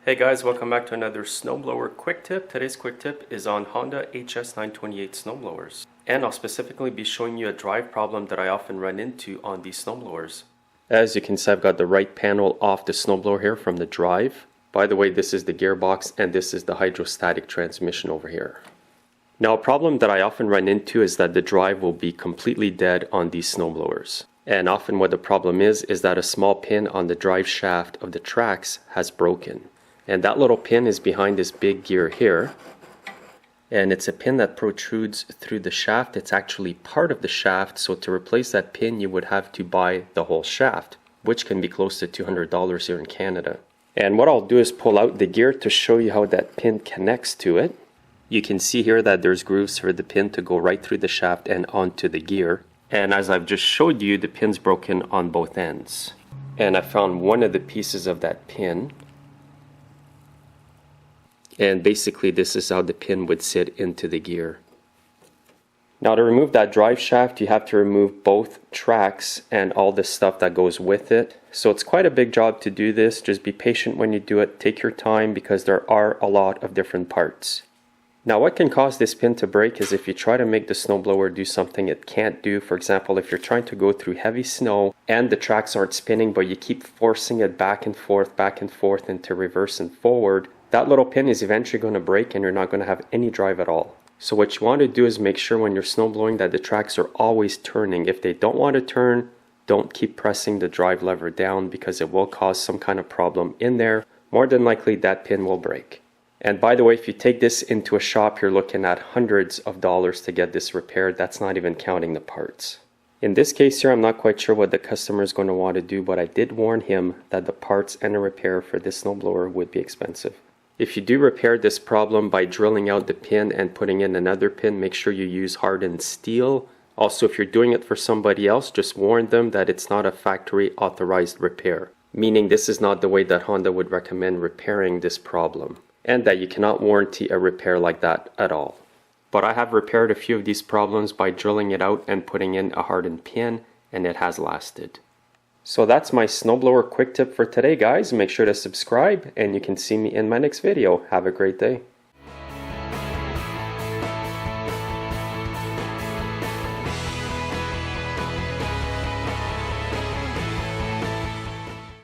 Hey guys, welcome back to another snowblower quick tip. Today's quick tip is on Honda HS928 snowblowers. And I'll specifically be showing you a drive problem that I often run into on these snowblowers. As you can see, I've got the right panel off the snowblower here from the drive. By the way, this is the gearbox and this is the hydrostatic transmission over here. Now, a problem that I often run into is that the drive will be completely dead on these snowblowers. And often what the problem is that a small pin on the drive shaft of the tracks has broken. And that little pin is behind this big gear here. And it's a pin that protrudes through the shaft. It's actually part of the shaft. So to replace that pin, you would have to buy the whole shaft, which can be close to $200 here in Canada. And what I'll do is pull out the gear to show you how that pin connects to it. You can see here that there's grooves for the pin to go right through the shaft and onto the gear. And as I've just showed you, the pin's broken on both ends. And I found one of the pieces of that pin. And basically this is how the pin would sit into the gear. Now to remove that drive shaft, you have to remove both tracks and all the stuff that goes with it. So it's quite a big job to do this. Just be patient when you do it. Take your time because there are a lot of different parts. Now what can cause this pin to break is if you try to make the snowblower do something it can't do. For example, if you're trying to go through heavy snow and the tracks aren't spinning, but you keep forcing it back and forth into reverse and forward, that little pin is eventually going to break and you're not going to have any drive at all. So what you want to do is make sure when you're snowblowing that the tracks are always turning. If they don't want to turn, don't keep pressing the drive lever down because it will cause some kind of problem in there. More than likely that pin will break. And by the way, if you take this into a shop, you're looking at hundreds of dollars to get this repaired. That's not even counting the parts. In this case here, I'm not quite sure what the customer is going to want to do, but I did warn him that the parts and a repair for this snowblower would be expensive. If you do repair this problem by drilling out the pin and putting in another pin, make sure you use hardened steel. Also, if you're doing it for somebody else, just warn them that it's not a factory authorized repair, meaning this is not the way that Honda would recommend repairing this problem, and that you cannot warranty a repair like that at all. But I have repaired a few of these problems by drilling it out and putting in a hardened pin, and it has lasted. So that's my snowblower quick tip for today, guys. Make sure to subscribe and you can see me in my next video. Have a great day.